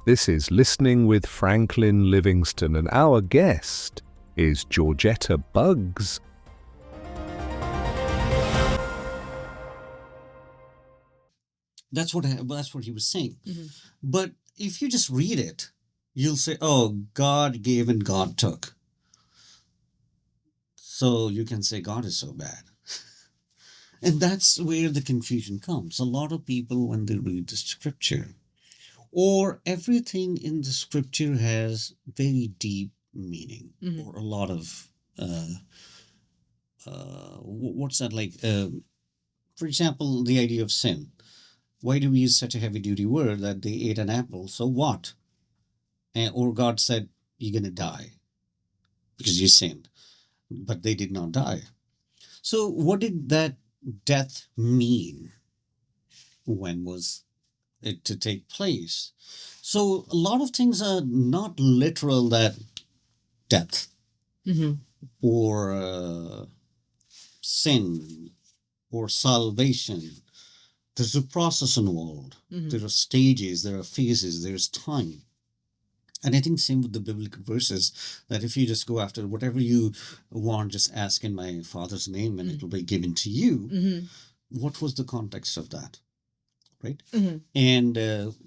This is Listening with Franklin Livingston, and our guest is Georgetta Buggs. That's what he was saying. But if you just read it, you'll say, "Oh, God gave and God took." So you can say God is so bad. And that's where the confusion comes. A lot of people, when they read the scripture, or everything in the scripture has very deep meaning, or a lot of what's that like? For example, the idea of sin. Why do we use such a heavy duty word that they ate an apple? So what? Or God said, "You're going to die because you sinned," but they did not die. So, what did that death mean? When was it to take place? So, a lot of things are not literal, that death or sin or salvation. There's a process involved. There are stages, there are phases, there's time. And I think same with the biblical verses, that if you just go after whatever you want, just ask in my Father's name and it will be given to you. What was the context of that? Right? And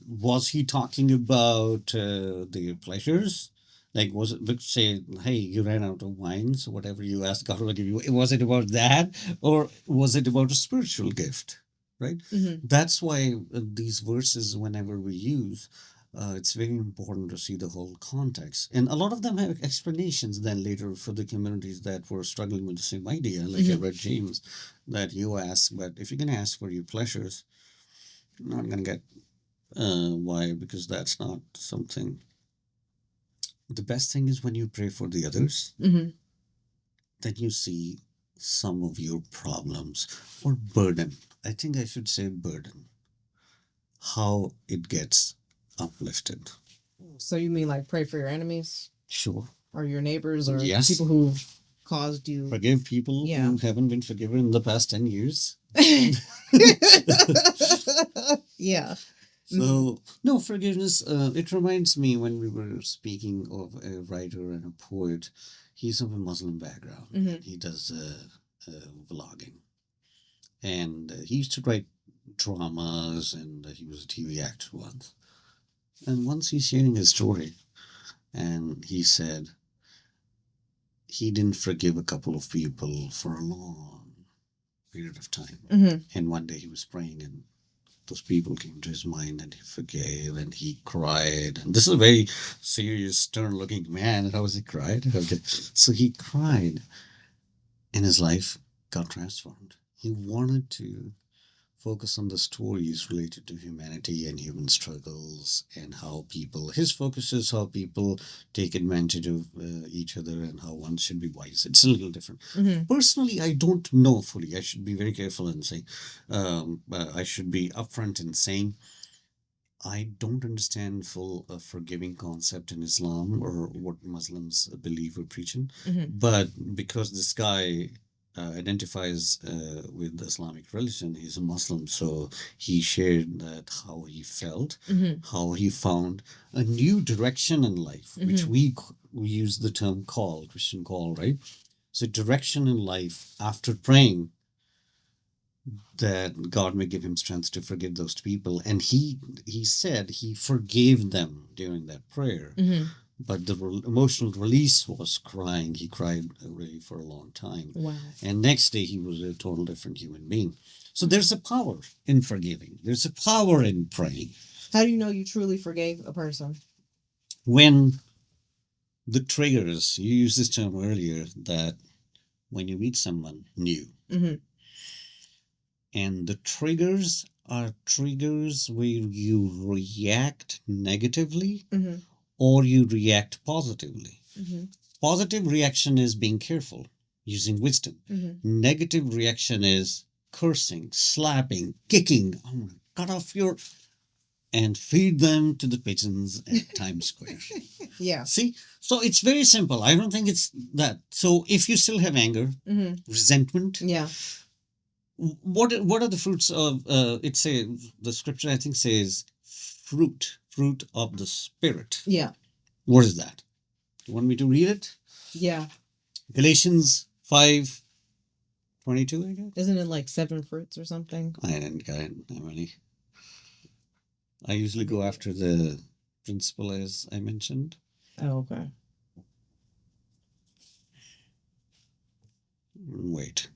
was he talking about their pleasures? Like, was it, say, hey, you ran out of wine, so whatever you asked, God will give you. Was it about that? Or was it about a spiritual gift? Right? That's why these verses, whenever we use, it's very important to see the whole context. And a lot of them have explanations then later for the communities that were struggling with the same idea. Like I read James, that you ask, but if you're going to ask for your pleasures, you're not going to get. Why? Because that's not something. The best thing is when you pray for the others, then you see some of your problems or burden. I think I should say burden. How it gets uplifted. So you mean like pray for your enemies? Sure. Or your neighbors, or Yes. people who've caused you? Forgive people who haven't been forgiven in the past 10 years. Yeah. So, no, forgiveness, it reminds me when we were speaking of a writer and a poet. He's of a Muslim background. He does vlogging. And he used to write dramas, and he was a TV actor once. And once he's sharing his story, and he said he didn't forgive a couple of people for a long period of time. And one day he was praying, and those people came to his mind, and he forgave, and he cried. And this is a very serious, stern-looking man. How was he cried? Okay, so he cried, and his life got transformed. He wanted to focus on the stories related to humanity and human struggles, and how people. His focus is how people take advantage of each other, and how one should be wise. It's a little different. Personally, I don't know fully. I should be very careful in saying. I should be upfront in saying I don't understand full forgiving concept in Islam or what Muslims believe or preaching. But because this guy identifies with the Islamic religion, he's a Muslim, so he shared that how he felt, how he found a new direction in life, which we use the term call, Christian call, right? So direction in life after praying that God may give him strength to forgive those people. And he said he forgave them during that prayer. But the emotional release was crying. He cried really for a long time. Wow. And next day he was a total different human being. So there's a power in forgiving. There's a power in praying. How do you know you truly forgave a person? When the triggers, you used this term earlier, that when you meet someone new, and the triggers are triggers where you react negatively or you react positively. Positive reaction is being careful, using wisdom. Negative reaction is cursing, slapping, kicking. I'm going to cut off your... and feed them to the pigeons at Times Square. Yeah. See? So it's very simple. I don't think it's that. So if you still have anger, resentment... Yeah. What are the fruits of it? Say the scripture, I think, says fruit fruit of the Spirit. Yeah. What is that? You want me to read it? Yeah. Galatians 5:22, I guess? Isn't it like 7 fruits or something? I didn't get it, Emily. I usually go after the principle as I mentioned. Oh, okay. Wait.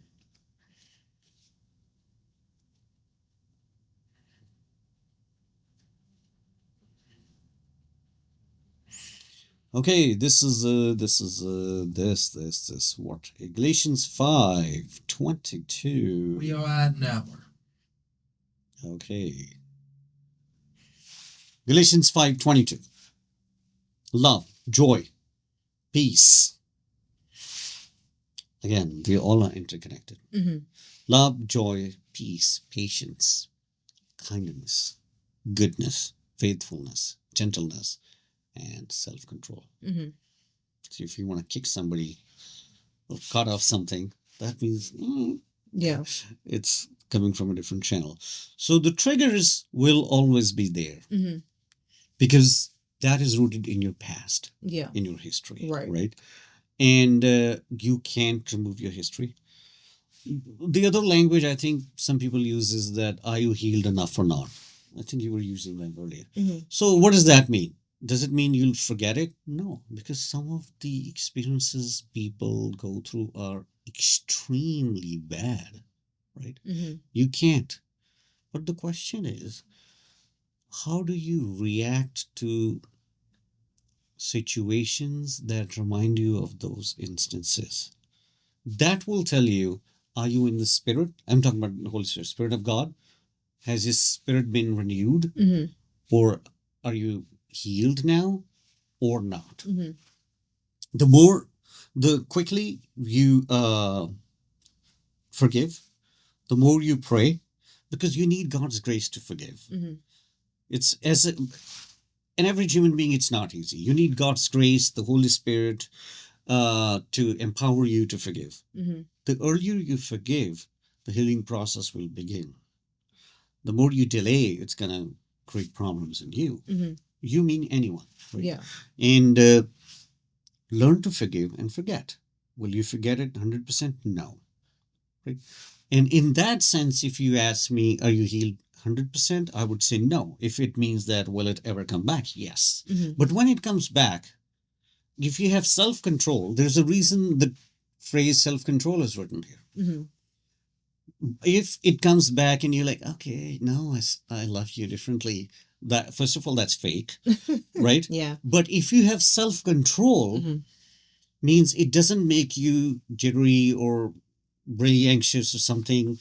Okay, this what? Galatians 5:22. We are at an hour. Okay. Galatians 5:22. Love, joy, peace. Again, they all are interconnected. Mm-hmm. Love, joy, peace, patience, kindness, goodness, faithfulness, gentleness, and self-control. Mm-hmm. So if you want to kick somebody or cut off something, that means Yeah. it's coming from a different channel. So the triggers will always be there Mm-hmm. because that is rooted in your past, Yeah. in your history, Right. And you can't remove your history. The other language I think some people use is that, are you healed enough or not? I think you were using that earlier. Mm-hmm. So what does that mean? Does it mean you'll forget it? No, because some of the experiences people go through are extremely bad, right? Mm-hmm. You can't. But the question is, how do you react to situations that remind you of those instances? That will tell you, are you in the Spirit? I'm talking about the Holy Spirit, Spirit of God. Has His Spirit been renewed? Mm-hmm. Or are you healed now or not? Mm-hmm. The quickly you forgive, the more you pray, because you need God's grace to forgive. Mm-hmm. It's an average human being, it's not easy. You need God's grace, the Holy Spirit, to empower you to forgive. Mm-hmm. The earlier you forgive, the healing process will begin. The more you delay, it's going to create problems in you. Mm-hmm. You mean anyone, right? Yeah. And learn to forgive and forget. Will you forget it 100%? No. Right? And in that sense, if you ask me, are you healed 100%? I would say no. If it means that, will it ever come back? Yes. Mm-hmm. But when it comes back, if you have self-control, there's a reason the phrase self-control is written here. Mm-hmm. If it comes back and you're like, okay, no, I love you differently, that first of all, that's fake, right? Yeah. But if you have self-control, Mm-hmm. means it doesn't make you jittery or very anxious or something.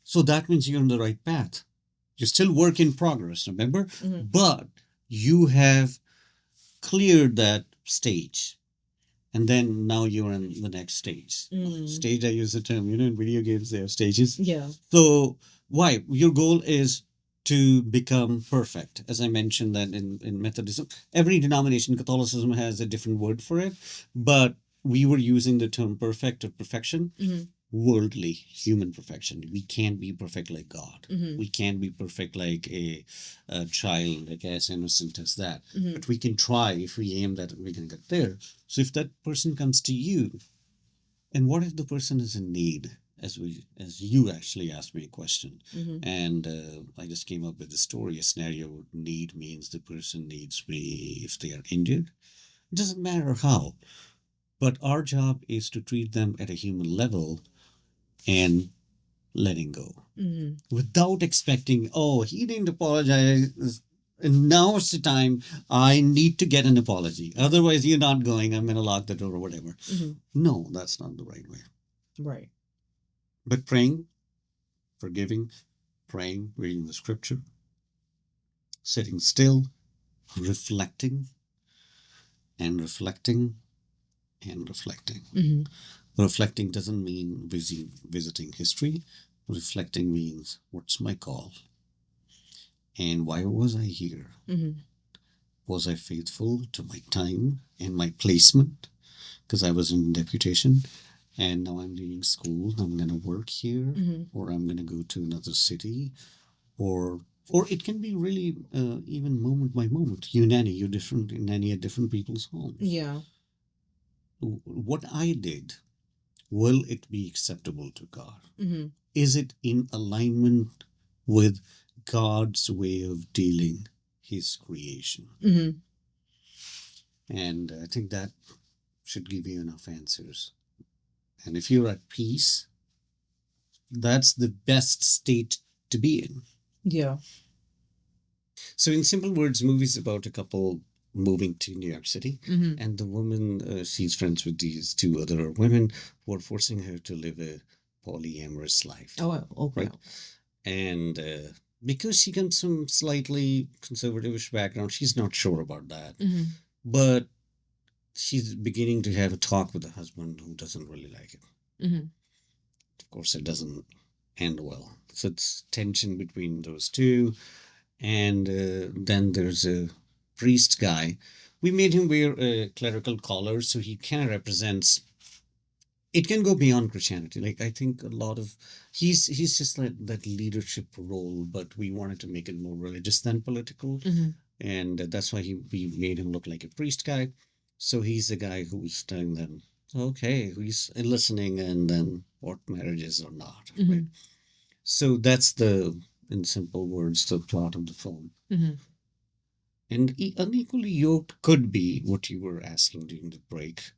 So that means you're on the right path. You're still work in progress, remember? Mm-hmm. But you have cleared that stage. And then now you're in the next stage. Mm. Stage, I use the term, in video games, there are stages. Yeah. So why? Your goal is to become perfect. As I mentioned that in Methodism, every denomination, Catholicism has a different word for it, but we were using the term perfect or perfection, Mm-hmm. worldly, human perfection. We can't be perfect like God. Mm-hmm. We can't be perfect like a child, like as innocent as that. Mm-hmm. But we can try if we aim that we can get there. So if that person comes to you, and what if the person is in need? As you actually asked me a question, Mm-hmm. and I just came up with a story, a scenario. Need means the person needs me if they are injured. It doesn't matter how, but our job is to treat them at a human level and letting go Mm-hmm. without expecting, oh, he didn't apologize, and now it's the time I need to get an apology. Otherwise, you're not going. I'm going to lock the door or whatever. Mm-hmm. No, that's not the right way. Right. But praying, forgiving, praying, reading the scripture, sitting still, reflecting, and reflecting, and reflecting. Mm-hmm. Reflecting doesn't mean visiting history. Reflecting means, what's my call? And why was I here? Mm-hmm. Was I faithful to my time and my placement? Because I was in deputation and now I'm leaving school. I'm going to work here, Mm-hmm. or I'm going to go to another city, or or it can be really even moment by moment. You nanny, you nanny at different people's homes. Yeah. What I did, will it be acceptable to God? Mm-hmm. Is it in alignment with God's way of dealing His creation? Mm-hmm. And I think that should give you enough answers. And if you're at peace, that's the best state to be in. Yeah. So, in simple words, movies about a couple moving to New York City, Mm-hmm. and the woman, she's friends with these two other women who are forcing her to live a polyamorous life. Oh, okay. Right. And because she comes from slightly conservative background, she's not sure about that. Mm-hmm. But she's beginning to have a talk with the husband who doesn't really like it. Mm-hmm. Of course, it doesn't end well. So it's tension between those two. And then there's a priest guy. We made him wear a clerical collar so he kind of represents. It can go beyond Christianity. Like I think a lot of he's just like that leadership role, but we wanted to make it more religious than political, Mm-hmm. and that's why we made him look like a priest guy. So he's the guy who's telling them, okay, who's listening, and then what marriages or not, Mm-hmm. right? So that's in simple words, the plot of the film. Mm-hmm. And unequally yoked could be what you were asking during the break.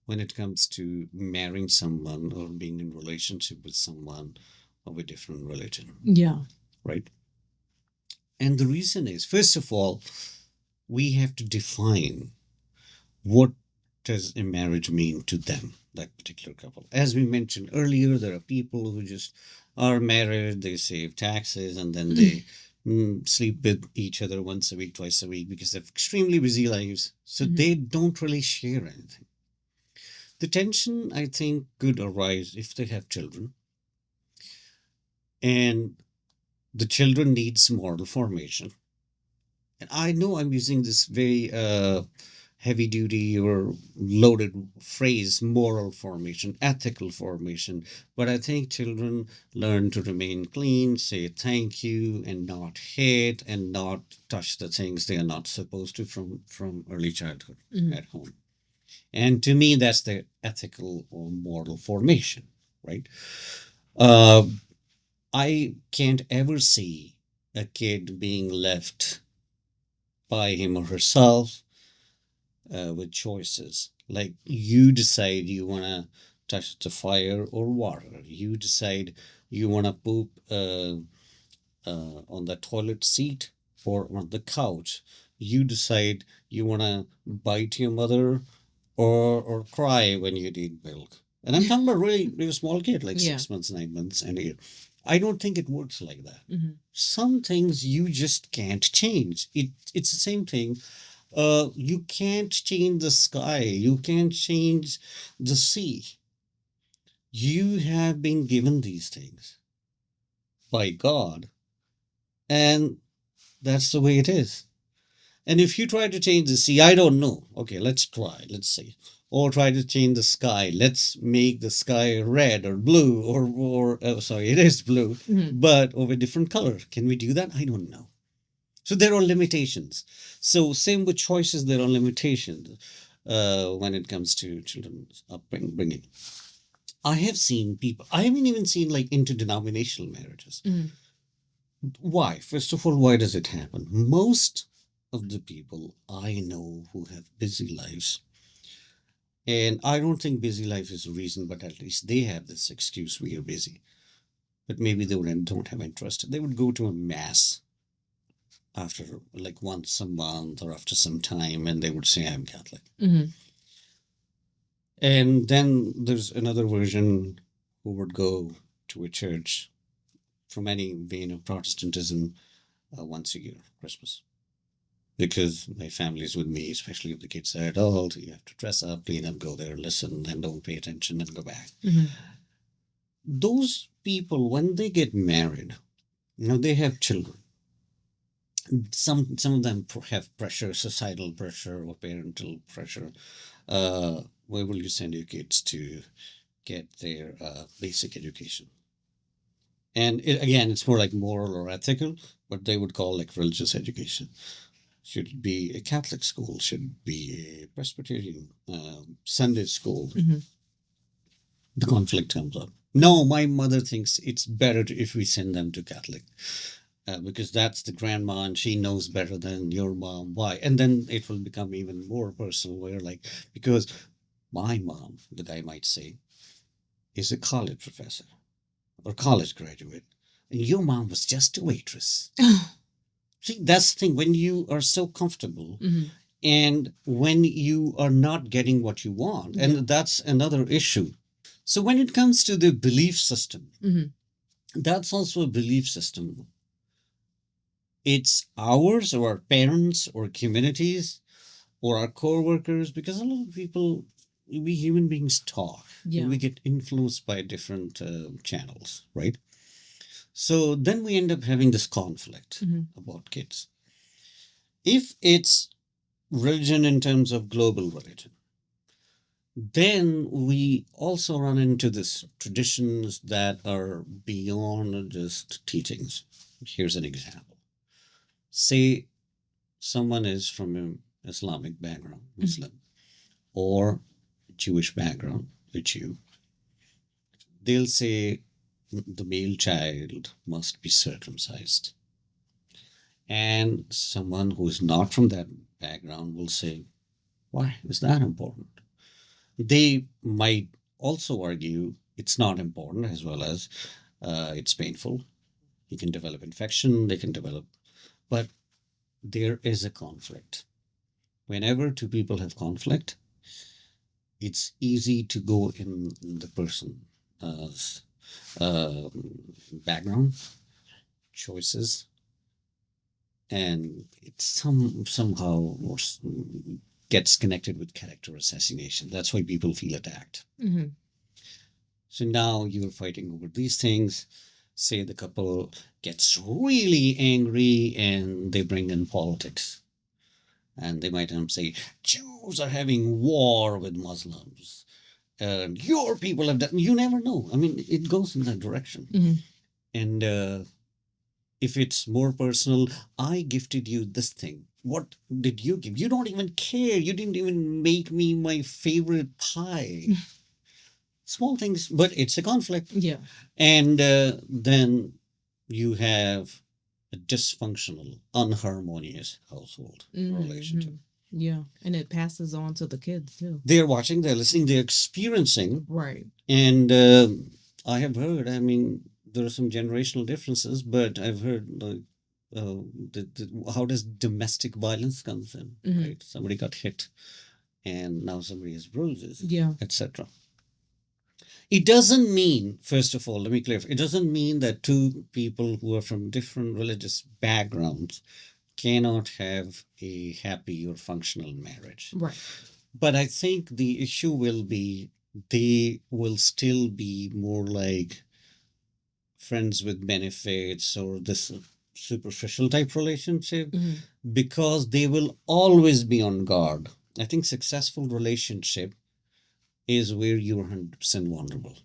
When it comes to marrying someone or being in relationship with someone of a different religion, Yeah. right? And the reason is, first of all, we have to define what does a marriage mean to them, that particular couple. As we mentioned earlier, there are people who just are married, they save taxes, and then they sleep with each other once a week, twice a week, because they have extremely busy lives. So they don't really share anything. The tension, I think, could arise if they have children, and the children needs moral formation. And I know I'm using this very heavy duty or loaded phrase, moral formation, ethical formation, but I think children learn to remain clean, say thank you, and not hate and not touch the things they are not supposed to from early childhood at home. And to me, that's the ethical or moral formation, right? Uh, I can't ever see a kid being left by him or herself with choices. Like you decide you want to touch the fire or water. You decide you want to poop on the toilet seat or on the couch. You decide you want to bite your mother or cry when you need milk. And I'm talking about really small kid, like Yeah. 6 months, 9 months, and a year. I don't think it works like that. Mm-hmm. Some things you just can't change. It's the same thing. You can't change the sky. You can't change the sea. You have been given these things by God, and that's the way it is. And if you try to change the sea, I don't know. Okay, let's try. Let's see. Or try to change the sky. Let's make the sky red or blue, or sorry, it is blue, but of a different color. Can we do that? I don't know. So there are limitations. So same with choices, there are limitations when it comes to children's upbringing. I have seen people. I haven't even seen like interdenominational marriages. Why? First of all, why does it happen? Most of the people I know who have busy lives, and I don't think busy life is a reason, but at least they have this excuse: we are busy. But maybe they don't have interest. They would go to a mass after like once a month or after some time, and they would say, I'm Catholic. And then there's another version who would go to a church from any vein of Protestantism once a year, Christmas. Because my family is with me, especially if the kids are adult, you have to dress up, clean up, go there, listen, and don't pay attention and go back. Those people, when they get married, they have children. Some of them have pressure, societal pressure or parental pressure. Where will you send your kids to get their basic education? And again, it's more like moral or ethical, what they would call like religious education. Should it be a Catholic school? Should it be a Presbyterian Sunday school? Mhm. The conflict comes up. No, my mother thinks it's better if we send them to Catholic because that's the grandma and she knows better than your mom. Why? And then it will become even more personal where, like, because my mom, the guy might say, is a college professor or college graduate, and your mom was just a waitress. See, that's the thing. When you are so comfortable Mhm. and when you are not getting what you want, and Yeah. that's another issue. So when it comes to the belief system, Mhm. that's also a belief system. It's ours or our parents or communities or our co-workers, because a lot of people, we human beings talk Yeah. and we get influenced by different channels, right? So then we end up having this conflict Mhm. about kids. If it's religion in terms of global religion, then we also run into this traditions that are beyond just teachings. Here's an example. Say someone is from an Islamic background, Muslim, or Jewish background, a Jew. They'll say the male child must be circumcised. And someone who is not from that background will say, why is that important? They might also argue it's not important as well as it's painful. You can develop infection, they can develop, but there is a conflict. Whenever two people have conflict, it's easy to go in the person's background, choices, and it somehow gets connected with character assassination. That's why people feel attacked. Mhm. So now you're fighting over these things. Say the couple gets really angry and they bring in politics. And they might say, Jews are having war with Muslims. And your people have done. You never know. I mean, it goes in that direction. Mhm. And if it's more personal, I gifted you this thing. What did you give? You don't even care. You didn't even make me my favorite pie. Small things, but it's a conflict. Yeah. And then you have a dysfunctional, unharmonious household relationship. Mhm. Yeah. And it passes on to the kids too. They're watching, they're listening, they're experiencing. Right. And I have heard, I mean, there are some generational differences, but I've heard like, how does domestic violence comes in, Mhm. right? Somebody got hit and now somebody has bruises, Yeah. etc. It doesn't mean, first of all, let me clarify, it doesn't mean that two people who are from different religious backgrounds cannot have a happy or functional marriage. Right. But I think the issue will be they will still be more like friends with benefits or this superficial type relationship Mhm. because they will always be on guard. I think successful relationship is where you're 100% vulnerable.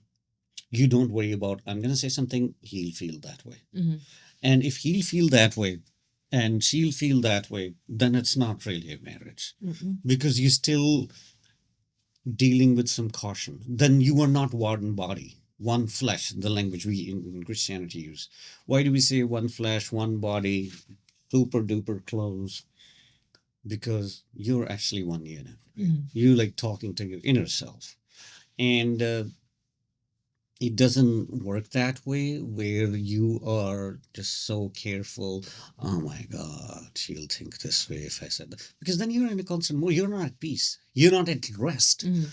You don't worry about, I'm going to say something, he'll feel that way. Mhm. And if he'll feel that way and she'll feel that way, then it's not really a marriage Mhm. because you're still dealing with some caution. Then you are not one body, one flesh, the language we in Christianity use. Why do we say one flesh, one body, super duper close? Because you're actually one unit. Mhm. You like talking to your inner self. And it doesn't work that way where you are just so careful. Oh my God, she'll think this way if I said that. Because then you're in a constant mode. You're not at peace. You're not at rest. Mhm.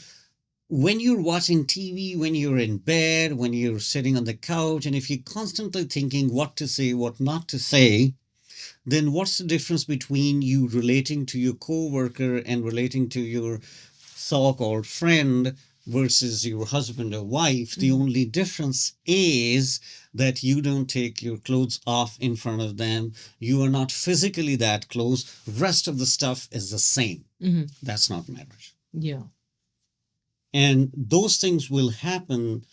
When you're watching TV, when you're in bed, when you're sitting on the couch, and if you're constantly thinking what to say, what not to say, then what's the difference between you relating to your coworker and relating to your so-called friend versus your husband or wife? The Mhm. only difference is that you don't take your clothes off in front of them. You are not physically that close. Rest of the stuff is the same. Mhm. That's not marriage. Yeah. And those things will happen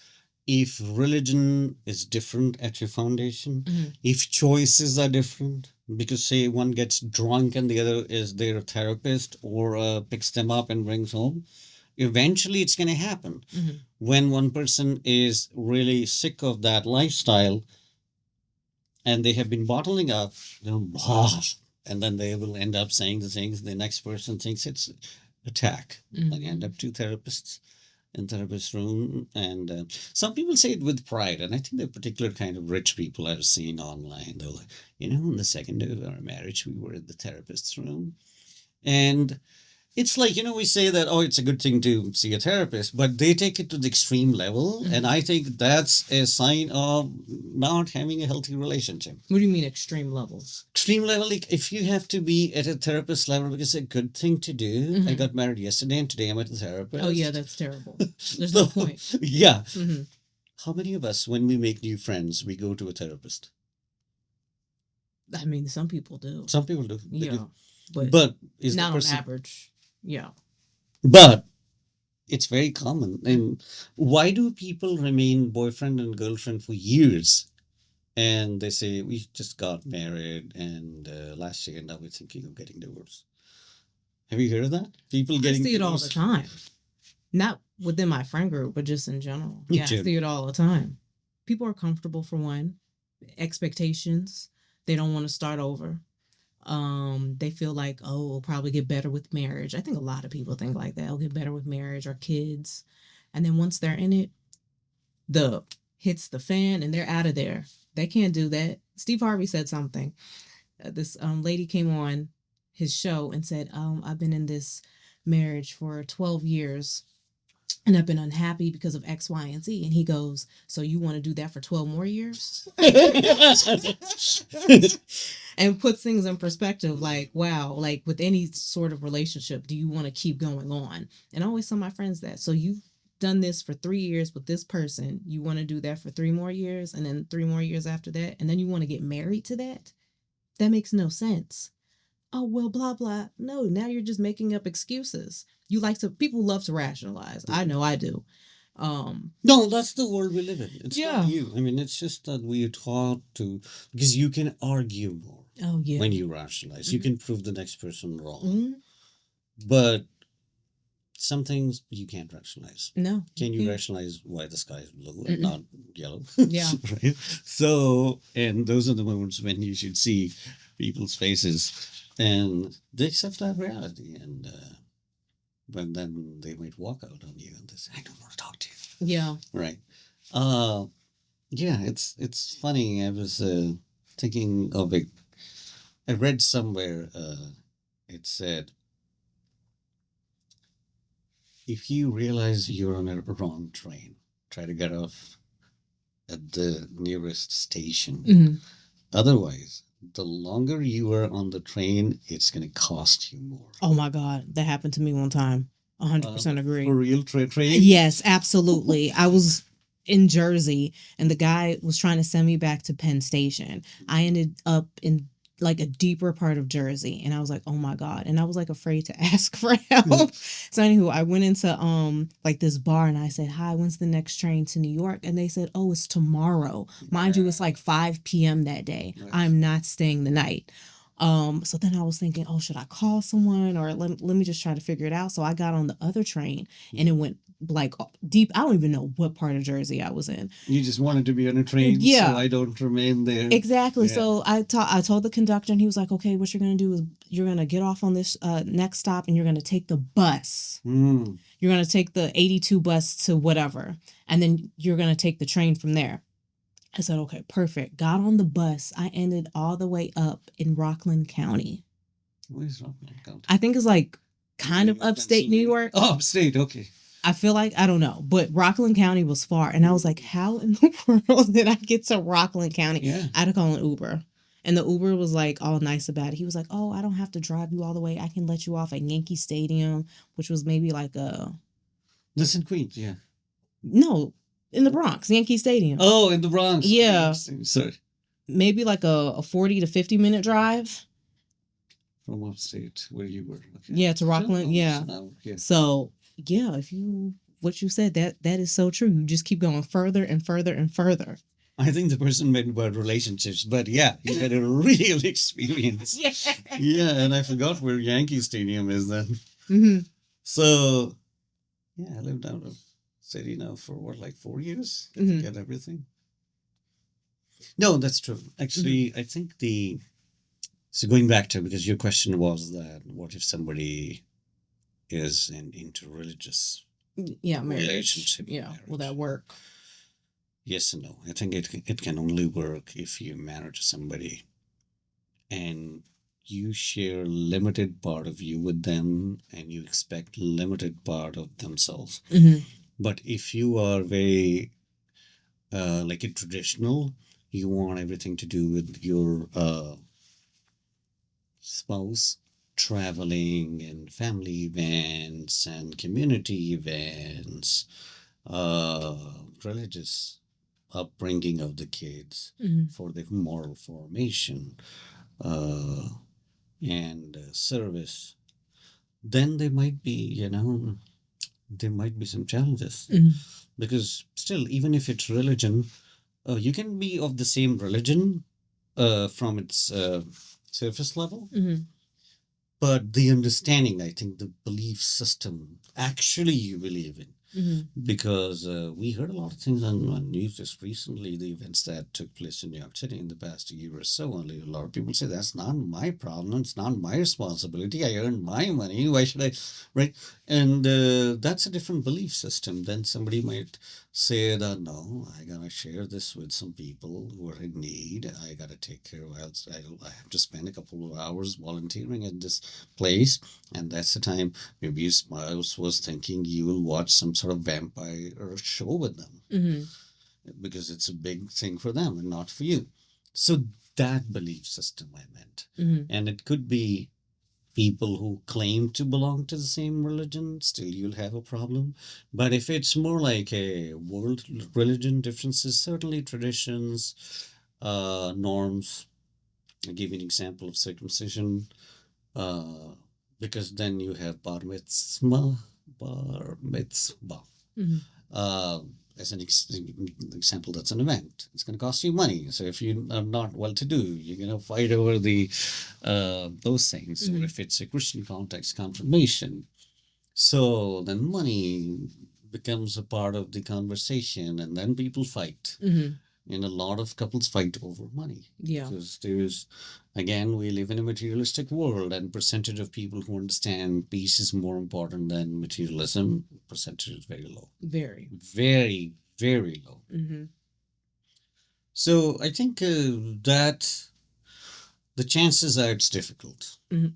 if religion is different at your foundation, Mhm. if choices are different, because say one gets drunk and the other is their therapist or picks them up and brings home, eventually it's going to happen. Mhm. When one person is really sick of that lifestyle and they have been bottling up, you know, and then they will end up saying the things the next person thinks it's attack. Like end up two therapists in therapist room, and some people say it with pride, and I think the particular kind of rich people I've seen online, they're like, you know, on the second day of our marriage, we were in the therapist's room, and it's like, you know, we say that, oh, it's a good thing to see a therapist, but they take it to the extreme level. And I think that's a sign of not having a healthy relationship. What do you mean extreme levels? Extreme level, like if you have to be at a therapist level because it's a good thing to do. I got married yesterday and today I'm at a therapist. Oh, yeah, that's terrible. There's no point. Yeah. Mhm. How many of us, when we make new friends, we go to a therapist? I mean, some people do. Some people do. They Yeah. do. But is the Not on person average. Yeah. But it's very common. And why do people remain boyfriend and girlfriend for years? And they say, we just got married and last year, and now we're thinking of getting divorced. Have you heard of that? People I getting see it all divorced? the time. Not within my friend group, but just in general. In Yeah, I general. see it all the time. People are comfortable for one. Expectations. They don't want to start over. They feel like, oh, it'll probably get better with marriage. I think a lot of people think like that. It'll get better with marriage or kids. And then once they're in it, the hits the fan and they're out of there. They can't do that. Steve Harvey said something. This lady came on his show and said, I've been in this marriage for 12 years and I've been unhappy because of X, Y, and Z. And he goes, so you want to do that for 12 more years? And puts things in perspective, like, wow, like with any sort of relationship, do you want to keep going on? And I always tell my friends that. So you've done this for 3 years with this person. You want to do that for 3 more years and then 3 more years after that. And then you want to get married to that? That makes no sense. Oh, well, blah, blah. No, now you're just making up excuses. People love to rationalize. I know I do. No, that's the world we live in. It's Yeah. not you. I mean, it's just that we are taught to, because you can argue more Oh, yeah. when you rationalize. You can prove the next person wrong. Mhm. But some things you can't rationalize. No. Can you can't. rationalize why the sky is blue and not yellow? Yeah. Right. So, and those are the moments when you should see people's faces and they accept that reality. And but then they might walk out on you and they say, I don't want to talk to you. Yeah. Right. Yeah, it's funny. I was thinking of it. I read somewhere it said, if you realize you're on a wrong train, try to get off at the nearest station. Mhm. Otherwise, the longer you are on the train, it's going to cost you more. Oh my God, that happened to me one time. 100% agree. For real train? Yes, absolutely. I was in Jersey and the guy was trying to send me back to Penn Station. I ended up in like a deeper part of Jersey and I was like, oh my God. And I was like afraid to ask for help. So anywho, I went into like this bar and I said, hi, when's the next train to New York? And they said, oh, it's tomorrow. Mind you, it's like 5 p.m. that day. Right. I'm not staying the night. So then I was thinking, oh, should I call someone or let me just try to figure it out? So I got on the other train and it went like deep. I don't even know what part of Jersey I was in. You just wanted to be on a train, Yeah. so I don't remain there. Exactly. Yeah. So I told the conductor and he was like, okay, what you're going to do is you're going to get off on this next stop and you're going to take the bus. You're going to take the 82 bus to whatever. And then you're going to take the train from there. I said, okay, perfect. Got on the bus. I ended all the way up in Rockland County. What is Rockland County? I think it's like kind of upstate New York. Oh, upstate, okay. I feel like, I don't know, but Rockland County was far. And I was like, how in the world did I get to Rockland County? Yeah. I had to call an Uber. And the Uber was like all nice about it. He was like, oh, I don't have to drive you all the way. I can let you off at Yankee Stadium, which was maybe like This in Queens, yeah. No, in the Bronx, Yankee Stadium. Oh, in the Bronx. Yeah. Sorry. Maybe like a 40 to 50 minute drive. From upstate, where you were. Okay. Yeah, to Rockland. Yeah. Yeah. So, yeah, if you what you said, that is so true. You just keep going further and further and further. I think the person meant about relationships, but yeah, you had a real experience. Yeah, and I forgot where Yankee Stadium is then. Mm-hmm. So, yeah, I lived out of city now for what, like 4 years? I Mhm. forget everything. No, that's true. Actually, I think so going back to, because your question was that what if somebody is in interreligious Yeah, marriage. relationship? Yeah, will Marriage. that work? Yes and no. I think it can only work if you marry somebody and you share limited part of you with them and you expect limited part of themselves. Mm-hmm. But if you are very like a traditional, you want everything to do with your spouse traveling and family events and community events, religious upbringing of the kids Mm-hmm. for the moral formation, uh, and service, then there might be some challenges. Mm-hmm. Because still, even if it's religion, you can be of the same religion from its surface level, Mm-hmm. but the understanding, I think, the belief system actually you believe in. Mm-hmm. Because we heard a lot of things on news just recently, the events that took place in New York City in the past year or so. Only a lot of people say that's not my problem, it's not my responsibility. I earned my money. Why should I, right? And that's a different belief system. Then somebody might say that no, I gotta share this with some people who are in need. I gotta take care of. I have to spend a couple of hours volunteering at this place, and that's the time. Maybe your spouse was thinking you will watch some sort of vampire show with them Mm-hmm. because it's a big thing for them and not for you. So that belief system I meant. Mm-hmm. And it could be people who claim to belong to the same religion, still you'll have a problem. But if it's more like a world religion differences, certainly traditions, norms. I'll give you an example of circumcision. Uh, because then you have bar mitzvah. Mm-hmm. Uh, as an example, that's an event. It's going to cost you money. So if you are not well-to-do, you're going to fight over the those things. Or if it's a Christian context, confirmation. So then money becomes a part of the conversation, and then people fight. Mm-hmm. And a lot of couples fight over money. Yeah. Because again, we live in a materialistic world, and percentage of people who understand peace is more important than materialism, percentage is very low. Very. Very, very low. Mm-hmm. So I think that the chances are it's difficult. Mhm.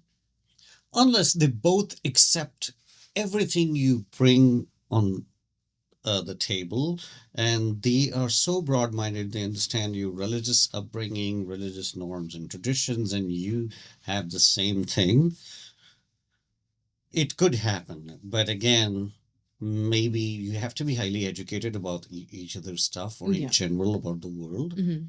Unless they both accept everything you bring on the table, and they are so broad-minded, they understand your religious upbringing, religious norms and traditions, and you have the same thing. It could happen, but again, maybe you have to be highly educated about each other's stuff, or in Yeah. general about the world. Mm-hmm.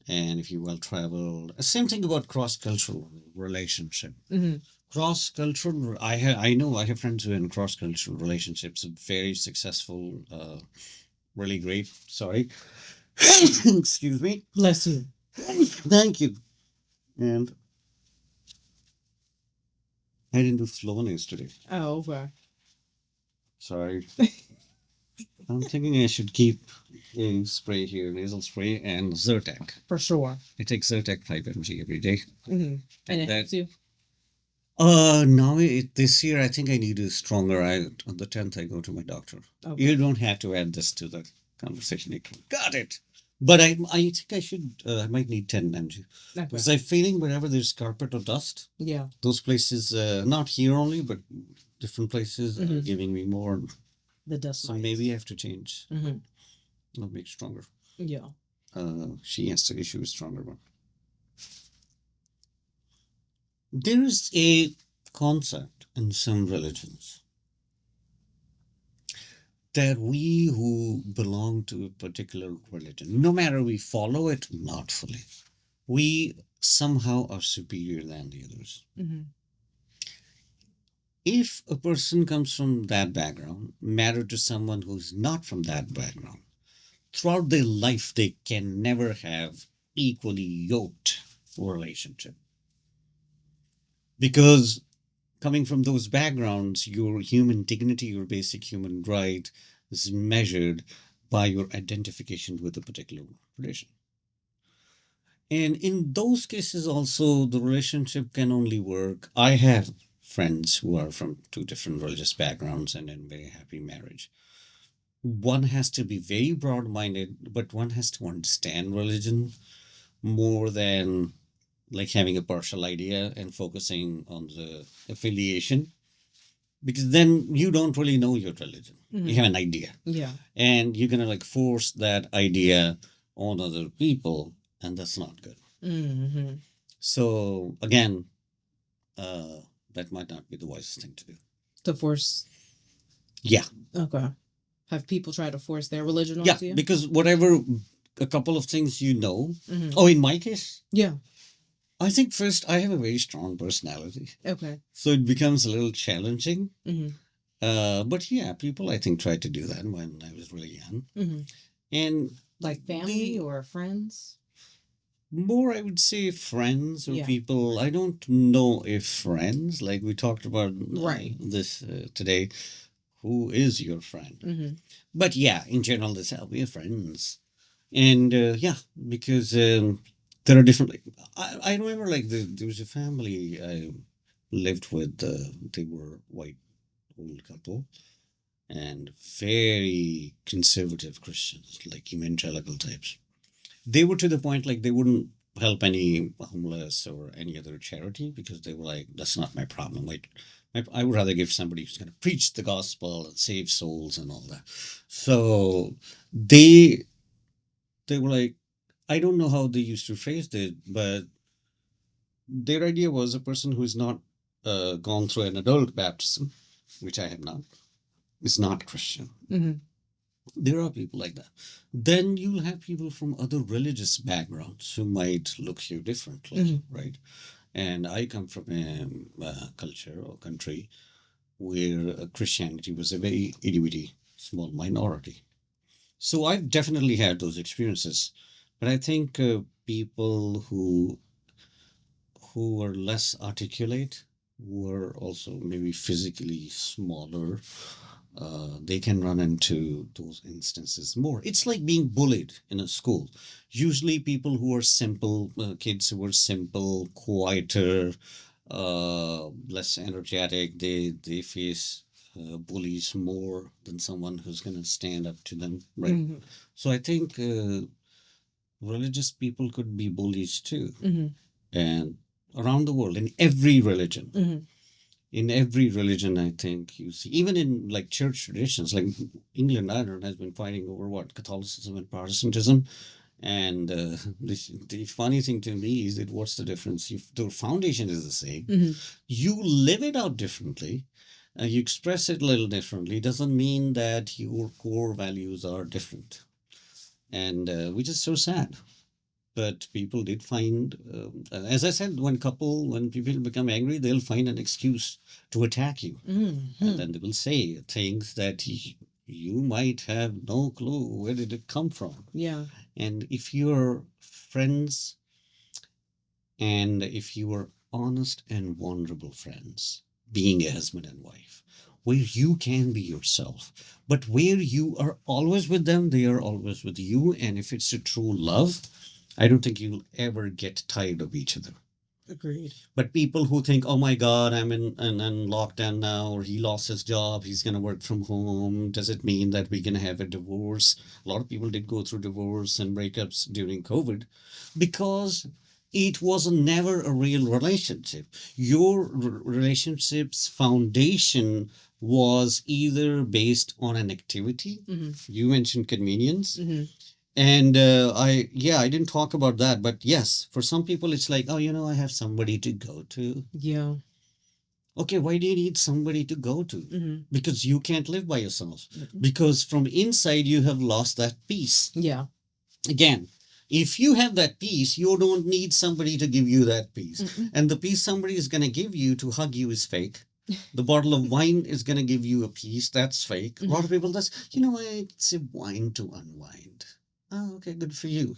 And if you well traveled, same thing about cross-cultural relationship. Mm-hmm. Cross-cultural, I know I have friends who are in cross-cultural relationships, very successful, really great. Sorry. Excuse me. Bless you. Thank you. And I didn't do slowness today. Oh, okay. Sorry. I'm thinking I should keep a spray here, nasal spray and Zyrtec. For sure. I take Zyrtec 5 mg every day. Mm-hmm. And it That- helps you. Now this year I think I need a stronger. On the 10th I go to my doctor. Okay. You don't have to add this to the conversation. You got it. But I think I should. I might need 10 mg Okay. because I'm feeling wherever there's carpet or dust, Yeah. those places, not here only, but different places, are Mhm. giving me more. The dust. So mites. maybe I have to change. Mm-hmm. I'll make stronger. Yeah. She has to issue a stronger one. There is a concept in some religions that we who belong to a particular religion, no matter we follow it not fully, we somehow are superior than the others. Mm-hmm. If a person comes from that background, married to someone who's not from that background, throughout their life, they can never have equally yoked relationship. Because coming from those backgrounds, your human dignity, your basic human right is measured by your identification with a particular tradition. And in those cases, also, the relationship can only work. I have friends who are from two different religious backgrounds and in very happy marriage. One has to be very broad minded, but one has to understand religion more than like having a partial idea and focusing on the affiliation, because then you don't really know your religion. You have an idea, Yeah. and you're gonna like force that idea on other people, and that's not good. Mm-hmm. So again, that might not be the wisest thing to do. To force. Yeah, Okay. Have people tried to force their religion yeah, onto you? because whatever a couple of things you know. Mhm. Oh, in my case, Yeah. I think first I have a very strong personality, Okay. so it becomes a little challenging. Mm-hmm. But yeah, people I think tried to do that when I was really young, Mm-hmm. and Like family the or friends? more I would say friends or Yeah. people. I don't know if friends, like we talked about Right. this today. Who is your friend? Mm-hmm. But yeah, in general, they say, "Oh, we are friends," and yeah, because there are different. Like, I remember like there was a family I lived with. They were white old couple and very conservative Christians, like evangelical types. They were to the point like they wouldn't help any homeless or any other charity because they were like, that's not my problem. Like, I would rather give somebody who's going to preach the gospel and save souls and all that. So they were like, I don't know how they used to phrase it, but their idea was a person who's not gone through an adult baptism, which I have not, is not Christian. Mm-hmm. There are people like that. Then you'll have people from other religious backgrounds who might look you differently, right? And I come from a culture or country where Christianity was a very itty bitty small minority. So I've definitely had those experiences. But I think people who are less articulate, who are also maybe physically smaller, they can run into those instances more. It's like being bullied in a school. Usually, people who are simple, kids who are simple, quieter, less energetic, they face bullies more than someone who's going to stand up to them, right? Mm-hmm. So I think religious people could be bullies too, Mm-hmm. and around the world in every religion. Mm-hmm. In every religion, I think you see, even in like church traditions, like England, Ireland has been fighting over what Catholicism and Protestantism. And the funny thing to me is that what's the difference? If the foundation is the same, Mm-hmm. you live it out differently, you express it a little differently. Doesn't mean that your core values are different, and which is so sad. But people did find, as I said, when people become angry, they'll find an excuse to attack you. Mm-hmm. And then they will say things that you might have no clue where did it come from. Yeah. And if you're friends and if you are honest and vulnerable friends, being a husband and wife, where you can be yourself, but where you are always with them, they are always with you. And if it's a true love, I don't think you'll ever get tired of each other. Agreed. But people who think, oh my God, I'm in lockdown now, or he lost his job, he's going to work from home. Does it mean that we're going to have a divorce? A lot of people did go through divorce and breakups during COVID because it was never a real relationship. Your relationship's foundation was either based on an activity. Mm-hmm. You mentioned convenience. Mm-hmm. And I didn't talk about that, but yes, for some people it's like, oh, I have somebody to go to. Yeah. Okay, why do you need somebody to go to? Mm-hmm. Because you can't live by yourself. Mm-hmm. Because from inside you have lost that peace. Yeah. Again, if you have that peace, you don't need somebody to give you that peace. Mm-hmm. And the peace somebody is going to give you to hug you is fake. The bottle of wine is going to give you a peace. That's fake. A lot of people just, I sip wine to unwind. Oh, okay, good for you.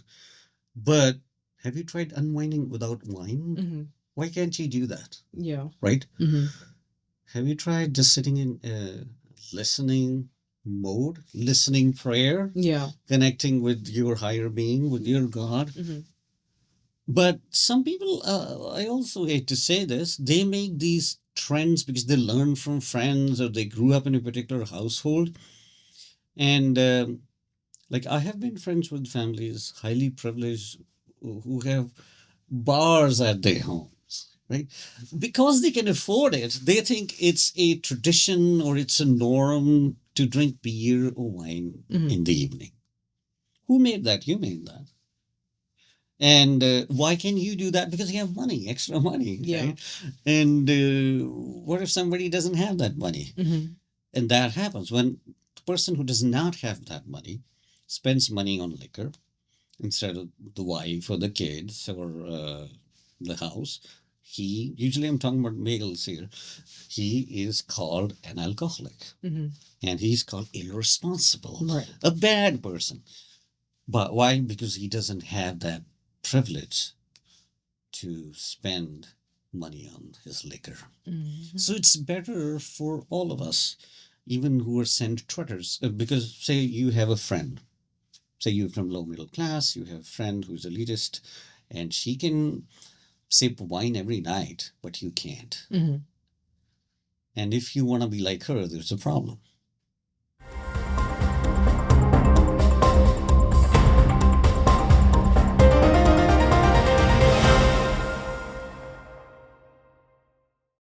But have you tried unwinding without wine? Mm-hmm. Why can't you do that? Yeah. Right? Mm-hmm. Have you tried just sitting in listening mode, listening prayer, Yeah. connecting with your higher being, with your God? Mm-hmm. But some people, I also hate to say this, they make these trends because they learn from friends or they grew up in a particular household. And like I have been friends with families, highly privileged, who have bars at their homes, right? Because they can afford it, they think it's a tradition or it's a norm to drink beer or wine in the evening. Who made that? You made that. And why can you do that? Because you have money, extra money, Yeah. right? And what if somebody doesn't have that money? Mm-hmm. And that happens when the person who does not have that money spends money on liquor instead of the wife or the kids or the house. He, usually I'm talking about males here, he is called an alcoholic. Mm-hmm. And he's called irresponsible, Right. a bad person. But why? Because he doesn't have that privilege to spend money on his liquor. Mm-hmm. So it's better for all of us, even who are cent trotters, because say you have a friend, say you're from low middle class, you have a friend who's elitist, and she can sip wine every night, but you can't. Mm-hmm. And if you want to be like her, there's a problem.